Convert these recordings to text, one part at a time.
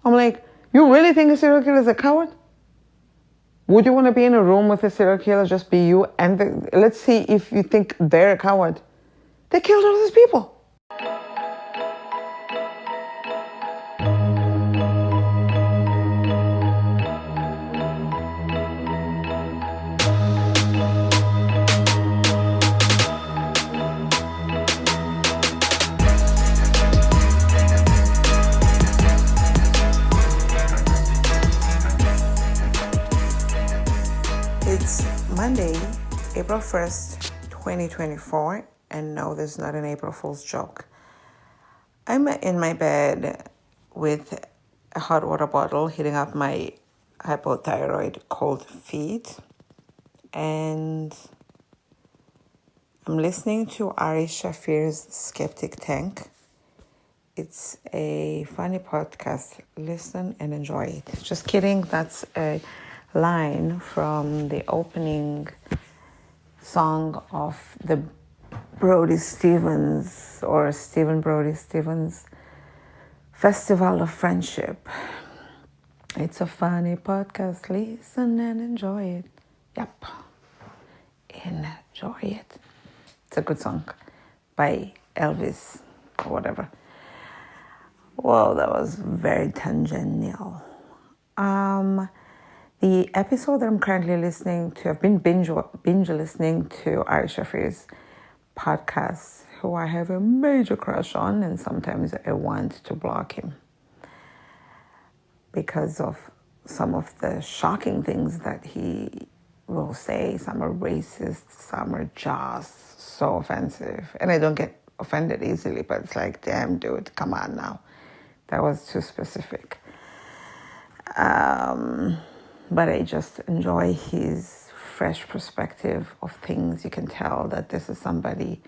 I'm like, you really think a serial killer is a coward? Would you want to be in a room with a serial killer, just be you? And let's see if you think they're a coward. They killed all these people. It's Monday, April 1st, 2024, and no, this is not an April Fool's joke. I'm in my bed with a hot water bottle heating up my hypothyroid cold feet, and I'm listening to Ari Shafir's Skeptic Tank. It's a funny podcast. Listen and enjoy it. Just kidding, that's a line from the opening song of the Brody Stevens or Stephen Brody Stevens Festival of Friendship. It's a funny podcast. Listen and enjoy it. Yep. Enjoy it. It's a good song by Elvis or whatever. Whoa, that was very tangential. The episode that I'm currently listening to, I've been binge listening to Ari Shafir's podcast, who I have a major crush on, and sometimes I want to block him because of some of the shocking things that he will say. Some are racist, some are just so offensive. And I don't get offended easily, but it's like, damn, dude, come on now. That was too specific. But I just enjoy his fresh perspective of things. You can tell that this is somebody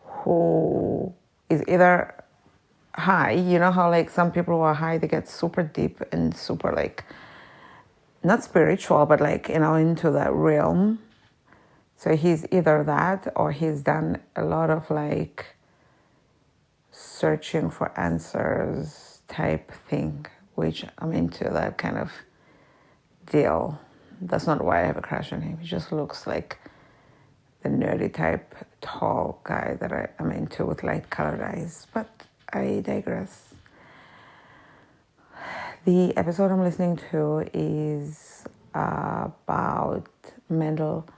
who is either high. You know how like some people who are high, they get super deep and super like, not spiritual, but like, you know, into that realm. So he's either that or he's done a lot of like searching for answers type thing, which I'm into that kind of deal. That's not why I have a crush on him. He just looks like the nerdy type tall guy that I'm into with light colored eyes. But I digress. The episode I'm listening to is about mental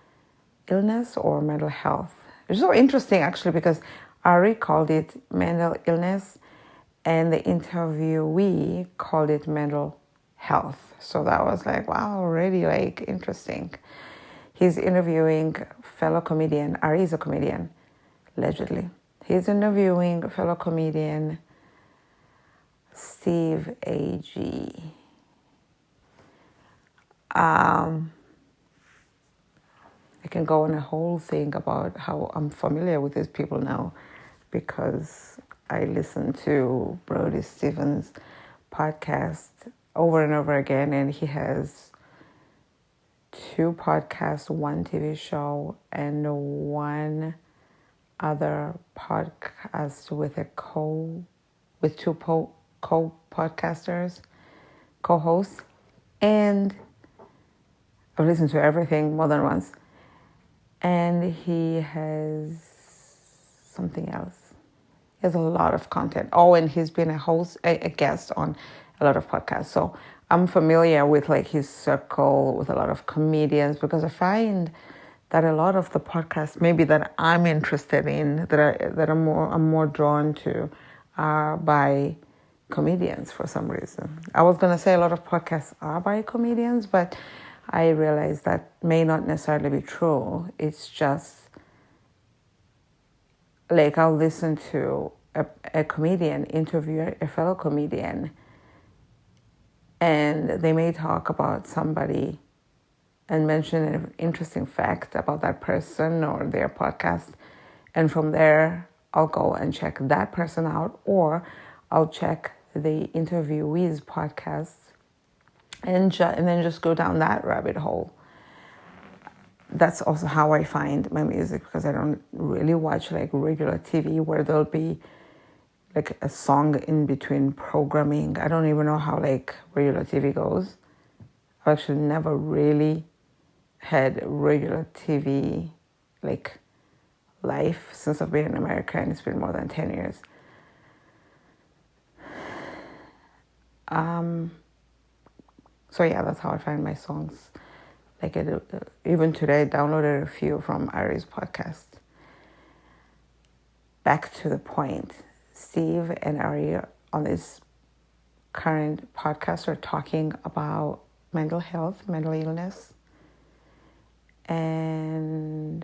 illness or mental health. It's so interesting actually because Ari called it mental illness and the interviewee called it mental health. So that was like, wow, already like interesting. He's interviewing fellow comedian, Ari is a comedian, allegedly. He's interviewing fellow comedian Steve A.G. I can go on a whole thing about how I'm familiar with these people now because I listen to Brody Stevens' podcast over and over again, and he has 2 podcasts, 1 TV show, and 1 other podcast with 2 co-podcasters, co-hosts, and I've listened to everything more than once. And he has something else. He has a lot of content. Oh, and he's been a guest on a lot of podcasts. So I'm familiar with like his circle with a lot of comedians because I find that a lot of the podcasts maybe that I'm interested in, that I'm more drawn to, are by comedians for some reason. I was gonna say a lot of podcasts are by comedians, but I realize that may not necessarily be true. It's just like I'll listen to a comedian interview a fellow comedian, and they may talk about somebody and mention an interesting fact about that person or their podcast. And from there, I'll go and check that person out, or I'll check the interviewee's podcast and then just go down that rabbit hole. That's also how I find my music, because I don't really watch like regular TV where there'll be like a song in between programming. I don't even know how like regular TV goes. I've actually never really had regular TV like life since I've been in America, and it's been more than 10 years. So yeah, that's how I find my songs. Like even today, I downloaded a few from Ari's podcast. Back to the point. Steve and Ari on this current podcast are talking about mental health, mental illness. And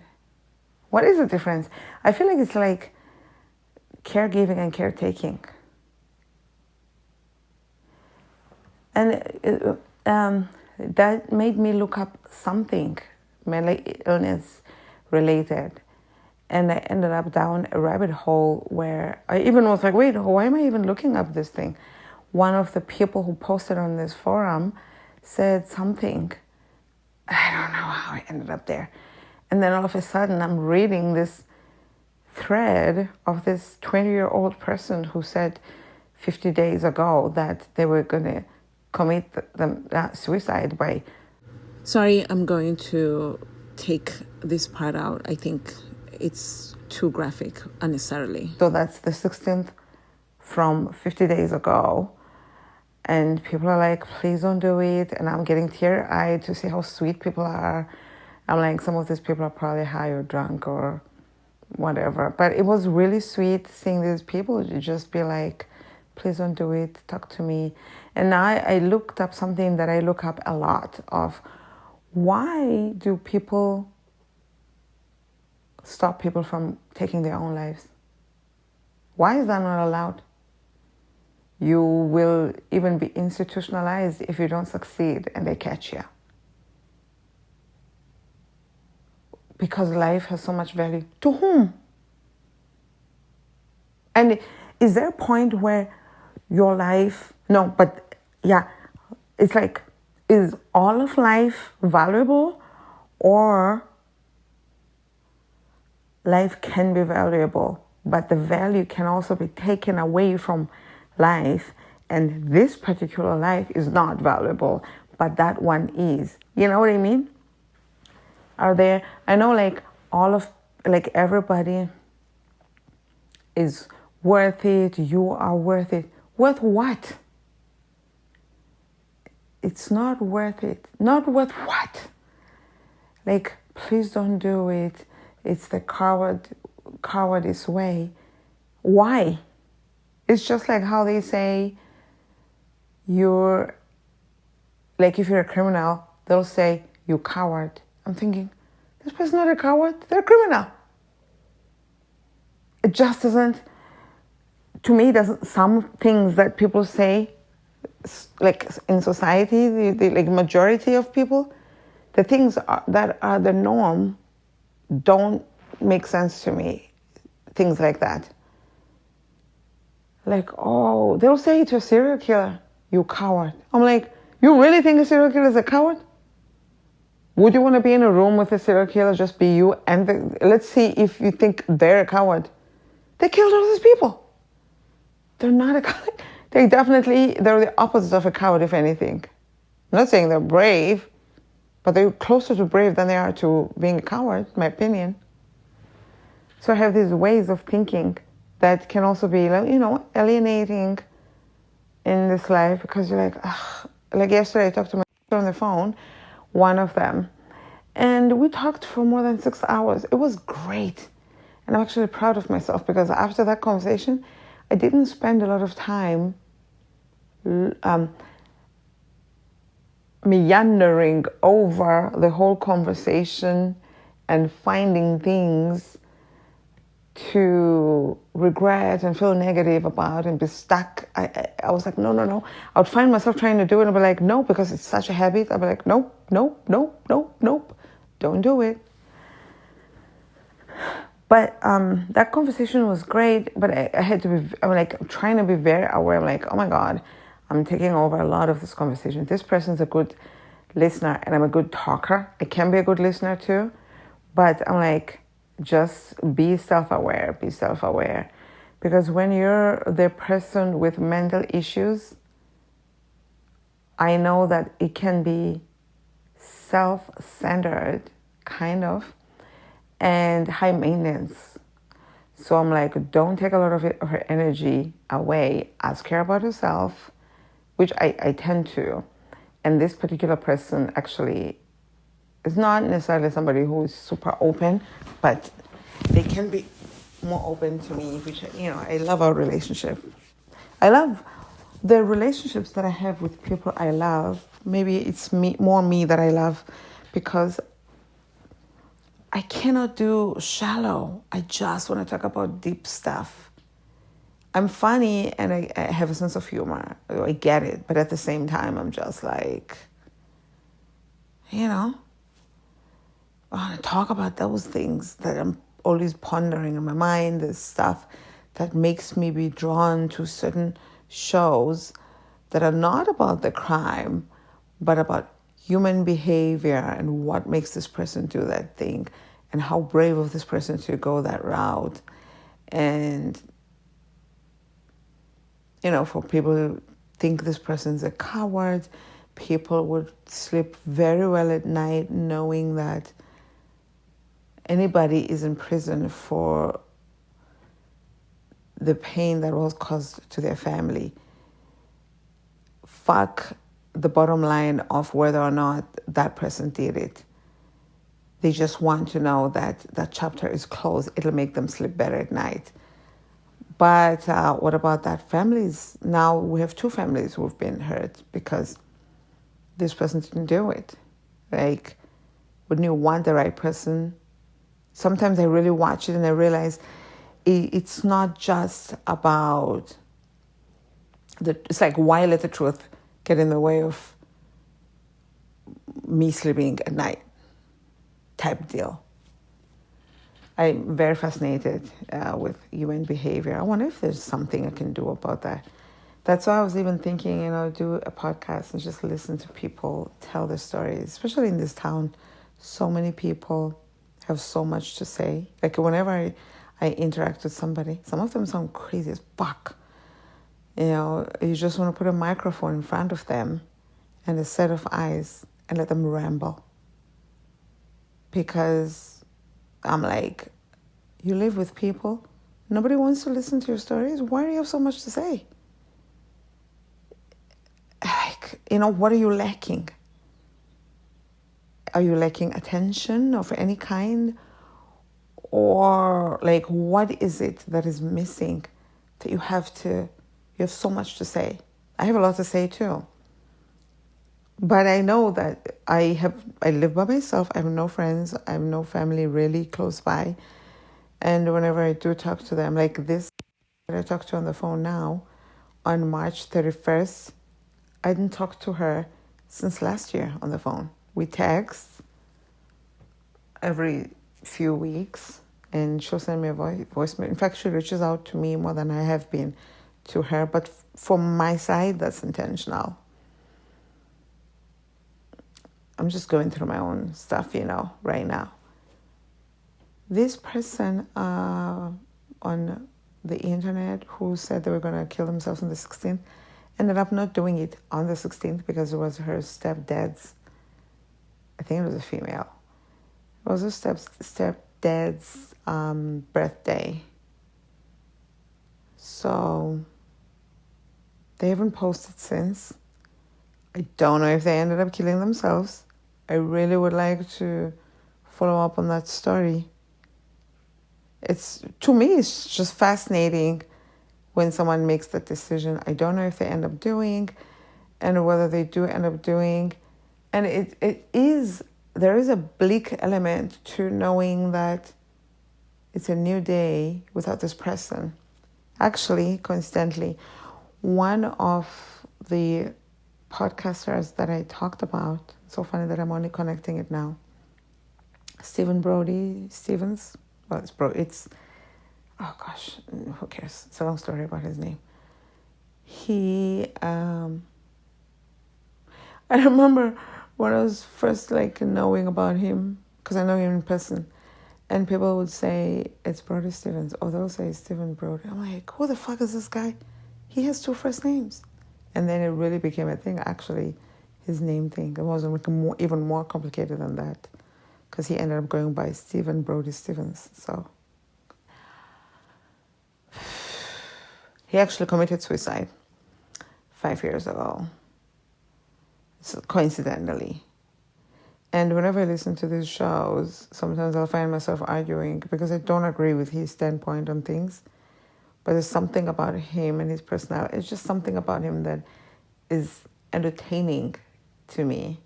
what is the difference? I feel like it's like caregiving and caretaking. And that made me look up something mental illness related. And I ended up down a rabbit hole where I even was like, wait, why am I even looking up this thing? One of the people who posted on this forum said something. I don't know how I ended up there. And then all of a sudden I'm reading this thread of this 20-year-old person who said 50 days ago that they were going to commit suicide by... Sorry, I'm going to take this part out. I think it's too graphic unnecessarily. So that's the 16th from 50 days ago. And people are like, please don't do it. And I'm getting teary-eyed to see how sweet people are. I'm like, some of these people are probably high or drunk or whatever. But it was really sweet seeing these people just be like, please don't do it, talk to me. And now I looked up something that I look up a lot of. Why do people stop people from taking their own lives? Why is that not allowed? You will even be institutionalized if you don't succeed and they catch you. Because life has so much value. To whom? And is there a point where your life... No, but yeah, it's like, is all of life valuable, or life can be valuable, but the value can also be taken away from life, and this particular life is not valuable, but that one is. You know what I mean? Are there... I know like all of... like everybody is worth it. You are worth it. Worth what? It's not worth it. Not worth what? Like, please don't do it. It's the cowardice way. Why? It's just like how they say you're... like if you're a criminal, they'll say, you coward. I'm thinking, this person's not a coward. They're a criminal. It just doesn't... to me, doesn't... some things that people say, like in society, the like majority of people, the things that are the norm don't make sense to me. Things like that. Like, oh, they'll say to a serial killer, you coward. I'm like, you really think a serial killer is a coward? Would you want to be in a room with a serial killer, just be you? And let's see if you think they're a coward. They killed all these people. They're not a coward. They're the opposite of a coward, if anything. I'm not saying they're brave, but they're closer to brave than they are to being a coward, in my opinion. So I have these ways of thinking that can also be, you know, alienating in this life, because you're like, ugh. Like yesterday I talked to my sister on the phone, one of them, and we talked for more than 6 hours. It was great. And I'm actually proud of myself, because after that conversation, I didn't spend a lot of time meandering over the whole conversation and finding things to regret and feel negative about and be stuck. I was like, no. I would find myself trying to do it and I'd be like, no, because it's such a habit. I'd be like, nope, don't do it. But that conversation was great, but I had to be, I'm trying to be very aware. I'm like, oh my God, I'm taking over a lot of this conversation. This person's a good listener and I'm a good talker. I can be a good listener too, but I'm like, just be self-aware Because when you're the person with mental issues, I know that it can be self-centered, kind of, and high maintenance. So I'm like, don't take a lot of her energy away. Ask her about herself, which I tend to. And this particular person actually is not necessarily somebody who is super open, but they can be more open to me, which, I love our relationship. I love the relationships that I have with people I love. Maybe it's more me that I love, because I cannot do shallow. I just want to talk about deep stuff. I'm funny and I have a sense of humor. I get it. But at the same time, I'm just like, I want to talk about those things that I'm always pondering in my mind, this stuff that makes me be drawn to certain shows that are not about the crime, but about human behavior and what makes this person do that thing and how brave of this person to go that route. And, for people who think this person's a coward, people would sleep very well at night knowing that anybody is in prison for the pain that was caused to their family. Fuck the bottom line of whether or not that person did it. They just want to know that that chapter is closed. It'll make them sleep better at night. But what about that families? Now we have 2 families who've been hurt because this person didn't do it. Like, when you want the right person, sometimes I really watch it and I realize it's not just about it's like, why let the truth get in the way of me sleeping at night type deal. I'm very fascinated with human behavior. I wonder if there's something I can do about that. That's why I was even thinking, do a podcast and just listen to people tell their stories, especially in this town. So many people have so much to say. Like, whenever I interact with somebody, some of them sound crazy as fuck. You just want to put a microphone in front of them and a set of eyes and let them ramble. Because I'm like, you live with people, nobody wants to listen to your stories. Why do you have so much to say? Like, what are you lacking? Are you lacking attention of any kind? Or like, what is it that is missing that you have so much to say? I have a lot to say too. But I know that I live by myself. I have no friends. I have no family really close by. And whenever I do talk to them, like this that I talk to on the phone now, on March 31st, I didn't talk to her since last year on the phone. We text every few weeks, and she'll send me a voicemail. In fact, she reaches out to me more than I have been to her. But from my side, that's intentional. I'm just going through my own stuff, right now. This person on the internet who said they were going to kill themselves on the 16th ended up not doing it on the 16th because it was her stepdad's, I think it was a female. It was her stepdad's birthday. So they haven't posted since. I don't know if they ended up killing themselves. I really would like to follow up on that story. To me, it's just fascinating when someone makes that decision. I don't know if they end up doing, and whether they do end up doing. And there is a bleak element to knowing that it's a new day without this person. Actually, coincidentally, one of the podcasters that I talked about, so funny that I'm only connecting it now, Stevens. Well, oh gosh, who cares? It's a long story about his name. I remember when I was first knowing about him, because I know him in person, And people would say it's Brody Stevens, or they'll say Stephen Brody. I'm like, who the fuck is this guy? He has 2 first names. And then it really became a thing, actually, his name thing. It wasn't even more complicated than that, because he ended up going by Stephen Brody Stevens. So he actually committed suicide 5 years ago, so coincidentally. And whenever I listen to these shows, sometimes I'll find myself arguing because I don't agree with his standpoint on things. But there's something about him and his personality. It's just something about him that is entertaining to me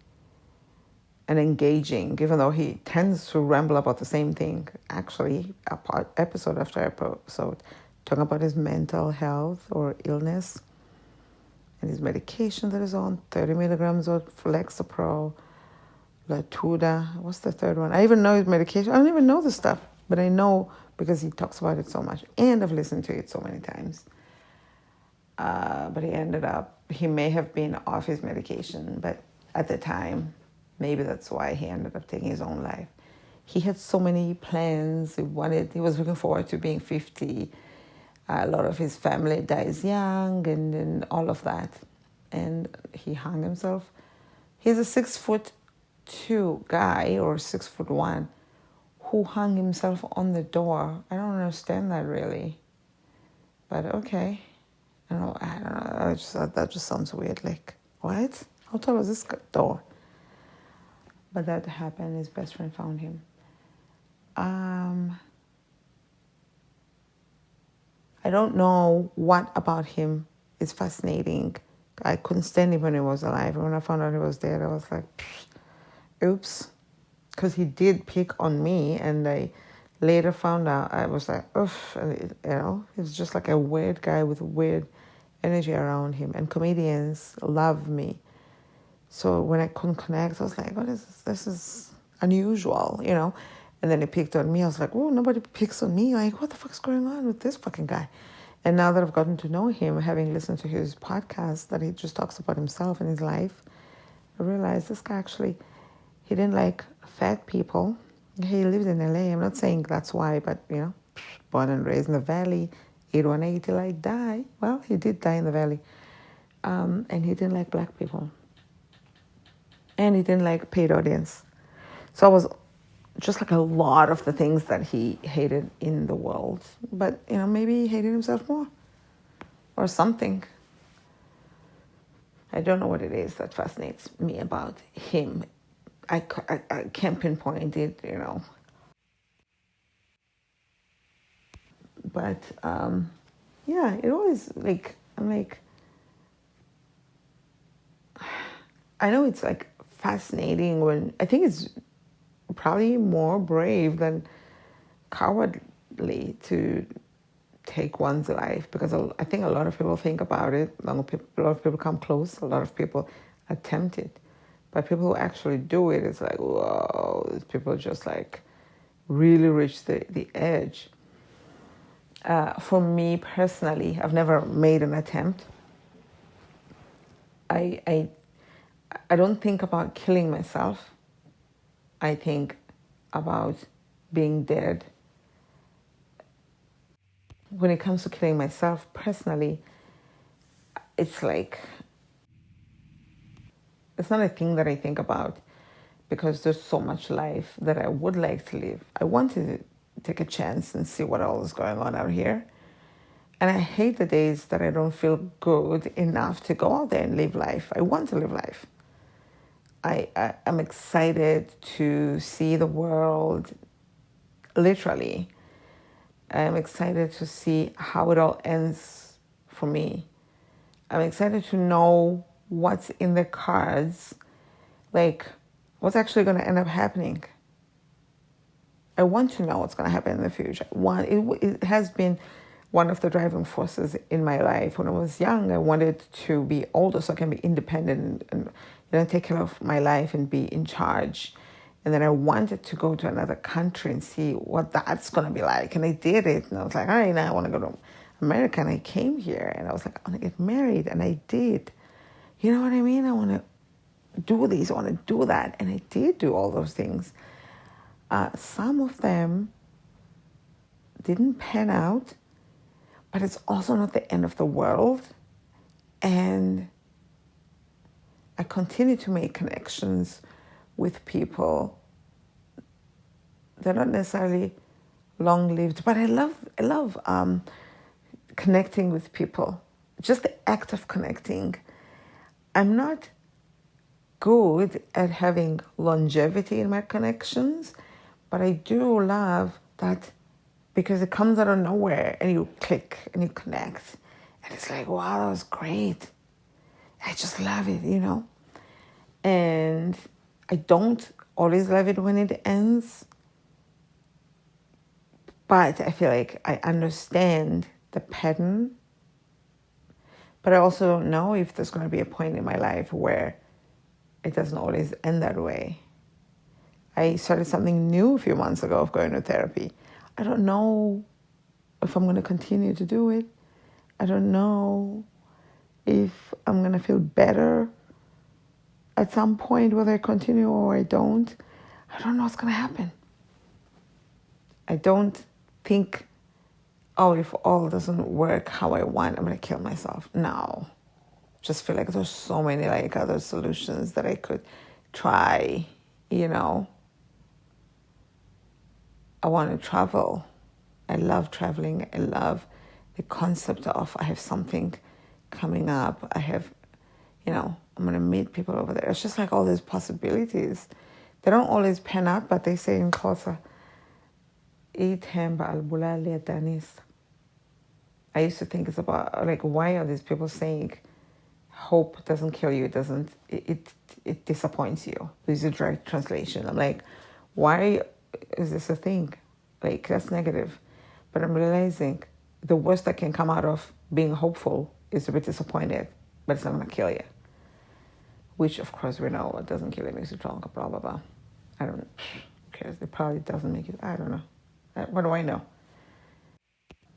and engaging, even though he tends to ramble about the same thing, actually, episode after episode, talking about his mental health or illness and his medication that is on, 30 milligrams of Lexapro, Latuda, what's the third one? I even know his medication. I don't even know the stuff, but I know because he talks about it so much, and I've listened to it so many times. But he may have been off his medication, but at the time, maybe that's why he ended up taking his own life. He had so many plans. He was looking forward to being 50. A lot of his family dies young and all of that. And he hung himself. He's a 6'2" guy, or 6'1", who hung himself on the door. I don't understand that really. But okay. I don't know. That just sounds weird. Like, what? How tall was this door? But that happened. His best friend found him. I don't know what about him is fascinating. I couldn't stand him when he was alive. When I found out he was dead, I was like, oops. Because he did pick on me, and I later found out, I was like, oof. He's just like a weird guy with weird energy around him. And comedians love me. So when I couldn't connect, I was like, what is this? This is unusual, And then he picked on me. I was like, oh, nobody picks on me. Like, what the fuck's going on with this fucking guy? And now that I've gotten to know him, having listened to his podcast that he just talks about himself and his life, I realized this guy actually, he didn't like fat people. He lived in LA. I'm not saying that's why, but, born and raised in the Valley, 818 till I die. Well, he did die in the Valley. And he didn't like black people. And he didn't like paid audience. So I was just like a lot of the things that he hated in the world. But, maybe he hated himself more or something. I don't know what it is that fascinates me about him. I can't pinpoint it, But, it always, I'm like, I know it's like fascinating when, I think it's probably more brave than cowardly to take one's life, because I think a lot of people think about it. A lot of people come close. A lot of people attempt it. But people who actually do it, it's like, whoa, these people just like really reach the edge. For me personally, I've never made an attempt. I don't think about killing myself. I think about being dead. When it comes to killing myself personally, it's like, it's not a thing that I think about, because there's so much life that I would like to live. I want to take a chance and see what all is going on out here. And I hate the days that I don't feel good enough to go out there and live life. I want to live life. I'm excited to see the world, literally. I'm excited to see how it all ends for me. I'm excited to know what's in the cards, like what's actually going to end up happening. I want to know what's going to happen in the future. It has been one of the driving forces in my life. When I was young, I wanted to be older so I can be independent and take care of my life and be in charge. And then I wanted to go to another country and see what that's going to be like. And I did it. And I was like, all right, now I want to go to America. And I came here. And I was like, I want to get married. And I did. You know what I mean? I want to do this. I want to do that. And I did do all those things. Some of them didn't pan out, but it's also not the end of the world. And I continue to make connections with people. They're not necessarily long-lived, but I love connecting with people. Just the act of connecting. I'm not good at having longevity in my connections, but I do love that because it comes out of nowhere and you click and you connect. And it's like, wow, that was great. I just love it, you know. And I don't always love it when it ends. But I feel like I understand the pattern. But I also don't know if there's going to be a point in my life where it doesn't always end that way. I started something new a few months ago of going to therapy. I don't know if I'm going to continue to do it. I don't know if I'm going to feel better at some point, whether I continue or I don't. I don't know what's going to happen. I don't think, oh, if all doesn't work how I want, I'm going to kill myself. No. Just feel like there's so many like other solutions that I could try, you know. I want to travel. I love traveling. I love the concept of I have something coming up. I have, you know, I'm going to meet people over there. It's just like all these possibilities. They don't always pan out, but they say in Xhosa, I used to think it's about, like, why are these people saying hope doesn't kill you, it disappoints you? This is a direct translation. I'm like, why is this a thing? Like, that's negative. But I'm realizing the worst that can come out of being hopeful is to be disappointed, but it's not going to kill you. Which, of course, we know what doesn't kill you makes you stronger, blah, blah, blah. I don't know. Who cares? It probably doesn't make you, I don't know. What do I know?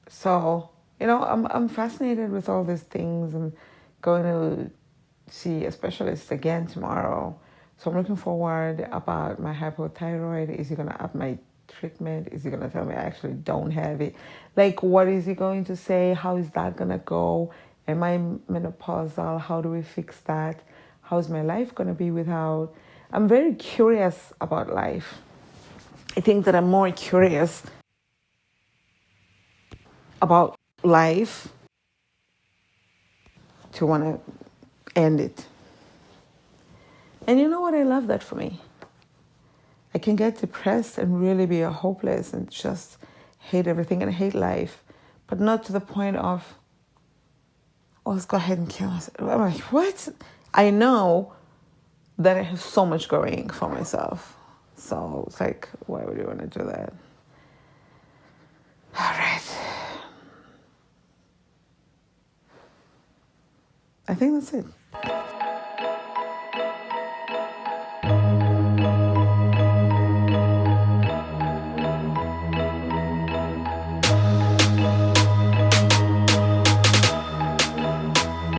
So, you know, I'm fascinated with all these things. I'm going to see a specialist again tomorrow. So I'm looking forward about my hypothyroid. Is he going to up my treatment? Is he going to tell me I actually don't have it? Like, what is he going to say? How is that going to go? Am I menopausal? How do we fix that? How's my life going to be without? I'm very curious about life. I think that I'm more curious about life to want to end it. And you know what? I love that for me. I can get depressed and really be hopeless and just hate everything and hate life, but not to the point of, oh, let's go ahead and kill us. I'm like, what? I know that I have so much going for myself. So it's like, why would you want to do that? All right. I think that's it.